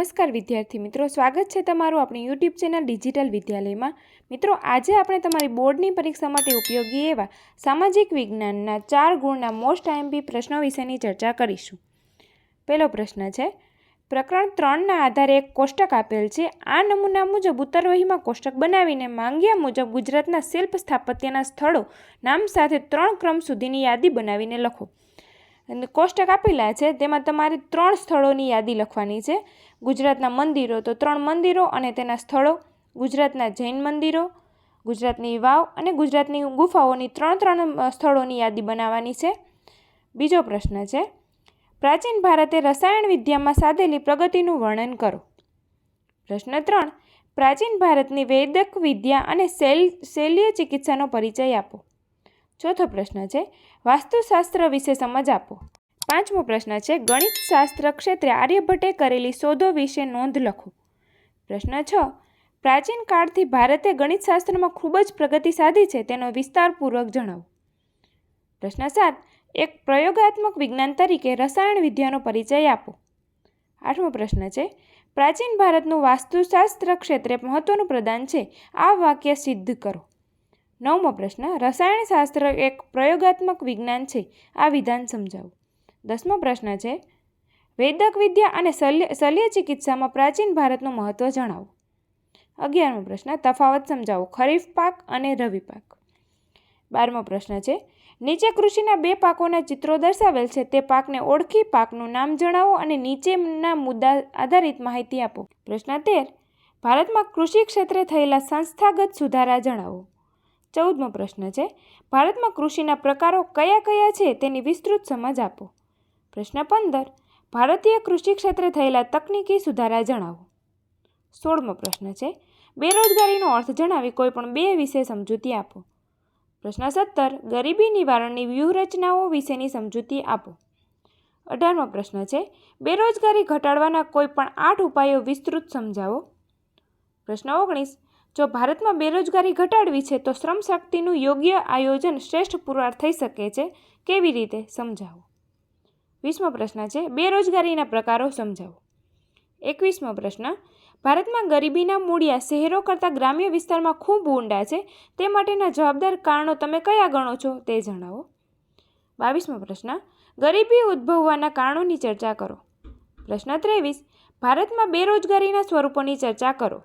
નમસ્કાર વિદ્યાર્થી મિત્રો, સ્વાગત છે તમારું આપણી યુટ્યુબ ચેનલ ડિજિટલ વિદ્યાલયમાં। મિત્રો, આજે આપણે તમારી બોર્ડની પરીક્ષા માટે ઉપયોગી એવા સામાજિક વિજ્ઞાનના 4 ગુણના મોસ્ટ આઈએમપી પ્રશ્નો વિશેની ચર્ચા કરીશું। પહેલો પ્રશ્ન છે, પ્રકરણ 3ના આધારે એક કોષ્ટક આપેલ છે। આ નમૂના મુજબ ઉત્તરવહીમાં કોષ્ટક બનાવીને માંગ્યા મુજબ ગુજરાતના શિલ્પ સ્થાપત્યના સ્થળો નામ સાથે 3 ક્રમ સુધીની યાદી બનાવીને લખો। કોષ્ટક આપેલા છે, તેમાં તમારે 3 સ્થળોની યાદી લખવાની છે। ગુજરાતના મંદિરો તો 3 મંદિરો અને તેના સ્થળો, ગુજરાતના જૈન મંદિરો, ગુજરાતની વાવ અને ગુજરાતની ગુફાઓની 3 સ્થળોની યાદી બનાવવાની છે। બીજો પ્રશ્ન છે, પ્રાચીન ભારતે રસાયણ વિદ્યામાં સાધેલી પ્રગતિનું વર્ણન કરો। પ્રશ્ન 3, પ્રાચીન ભારતની વૈદક વિદ્યા અને શૈલ્ય ચિકિત્સાનો પરિચય આપો। ચોથો પ્રશ્ન છે, વાસ્તુશાસ્ત્ર વિશે સમજ આપો। પાંચમો પ્રશ્ન છે, ગણિત શાસ્ત્ર ક્ષેત્રે આર્યભટ્ટે કરેલી શોધો વિશે નોંધ લખો। પ્રશ્ન 6, પ્રાચીન કાળથી ભારતે ગણિત શાસ્ત્રમાં ખૂબ જ પ્રગતિ સાધી છે, તેનો વિસ્તારપૂર્વક જણાવો। પ્રશ્ન 7, એક પ્રયોગાત્મક વિજ્ઞાન તરીકે રસાયણ વિદ્યાનો પરિચય આપો। આઠમો પ્રશ્ન છે, પ્રાચીન ભારતનું વાસ્તુશાસ્ત્ર ક્ષેત્રે મહત્વનું પ્રદાન છે, આ વાક્ય સિદ્ધ કરો। નવમો પ્રશ્ન, રસાયણશાસ્ત્ર એક પ્રયોગાત્મક વિજ્ઞાન છે, આ વિધાન સમજાવો। 10મો પ્રશ્ન છે, વૈદક વિદ્યા અને શલ્ય ચિકિત્સામાં પ્રાચીન ભારતનું મહત્વ જણાવો। 11મો પ્રશ્ન, તફાવત સમજાવો, ખરીફ પાક અને રવિ પાક। 12મો પ્રશ્ન છે, નીચે કૃષિના 2 પાકોના ચિત્રો દર્શાવેલ છે, તે પાકને ઓળખી પાકનું નામ જણાવો અને નીચેના મુદ્દા આધારિત માહિતી આપો। પ્રશ્ન 13, ભારતમાં કૃષિ ક્ષેત્રે થયેલા સંસ્થાગત સુધારા જણાવો। 14મો પ્રશ્ન છે, ભારતમાં કૃષિના પ્રકારો કયા કયા છે, તેની વિસ્તૃત સમજ આપો। પ્રશ્ન 15, ભારતીય કૃષિ ક્ષેત્રે થયેલા તકનીકી સુધારા જણાવો। 16મો પ્રશ્ન છે, બેરોજગારીનો અર્થ જણાવી કોઈ પણ 2 વિશે સમજૂતી આપો। પ્રશ્ન 17, ગરીબી નિવારણની વ્યૂહરચનાઓ વિશેની સમજૂતી આપો। 18મો પ્રશ્ન છે, બેરોજગારી ઘટાડવાના કોઈ પણ 8 ઉપાયો વિસ્તૃત સમજાવો। પ્રશ્ન 19, જો ભારતમાં બેરોજગારી ઘટાડવી છે તો શ્રમ શક્તિનું યોગ્ય આયોજન શ્રેષ્ઠ પુરવાર થઈ શકે છે, કેવી રીતે સમજાવો। 20મો પ્રશ્ન છે, બેરોજગારીના પ્રકારો સમજાવો। 21મો પ્રશ્ન, ભારતમાં ગરીબીના મૂળિયા શહેરો કરતાં ગ્રામ્ય વિસ્તારમાં ખૂબ ઊંડા છે, તે માટેના જવાબદાર કારણો તમે કયા ગણો છો, તે જણાવો। 22મો પ્રશ્ન, ગરીબી ઉદ્ભવવાના કારણોની ચર્ચા કરો। પ્રશ્ન 23, ભારતમાં બેરોજગારીના સ્વરૂપોની ચર્ચા કરો।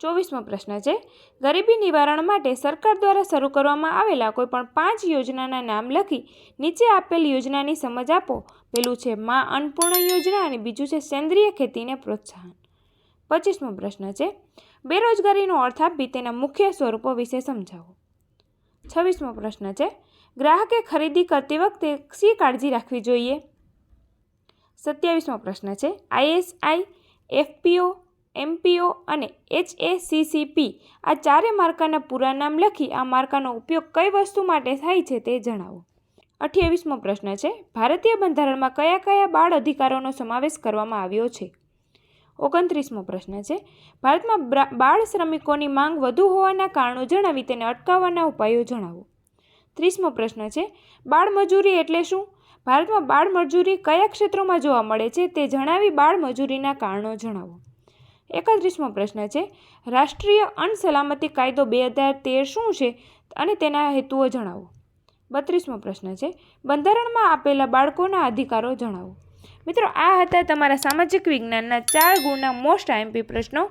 24મો પ્રશ્ન છે, ગરીબી નિવારણ માટે સરકાર દ્વારા શરૂ કરવામાં આવેલા કોઈપણ 5 યોજનાના નામ લખી નીચે આપેલ યોજનાની સમજ આપો। પેલું છે મા અન્નપૂર્ણા યોજના અને બીજું છે સેન્દ્રિય ખેતીને પ્રોત્સાહન। 25મો પ્રશ્ન છે, બેરોજગારીનો અર્થ આપી તેના મુખ્ય સ્વરૂપો વિશે સમજાવો। 26મો પ્રશ્ન છે, ગ્રાહકે ખરીદી કરતી વખતે શી કાળજી રાખવી જોઈએ। 27મો પ્રશ્ન છે, ISI, FPO, MPO અને HACCP આ 4 માર્કાના પૂરા નામ લખી આ માર્કાનો ઉપયોગ કઈ વસ્તુ માટે થાય છે, તે જણાવો। 28મો પ્રશ્ન છે, ભારતીય બંધારણમાં કયા કયા બાળ અધિકારોનો સમાવેશ કરવામાં આવ્યો છે। 29મો પ્રશ્ન છે, ભારતમાં બાળ શ્રમિકોની માંગ વધુ હોવાના કારણો જણાવી તેને અટકાવવાના ઉપાયો જણાવો। 30મો પ્રશ્ન છે, બાળ મજૂરી એટલે શું, ભારતમાં બાળ મજૂરી કયા ક્ષેત્રોમાં જોવા મળે છે, તે જણાવી બાળ મજૂરીના કારણો જણાવો। 31મો પ્રશ્ન છે, રાષ્ટ્રીય અન્ન સલામતી કાયદો 2013 શું છે અને તેના હેતુઓ જણાવો। 32મો પ્રશ્ન છે, બંધારણમાં આપેલા બાળકોના અધિકારો જણાવો। મિત્રો, આ હતા તમારા સામાજિક વિજ્ઞાનના 4 ગુણના મોસ્ટ આઈએમપી પ્રશ્નો।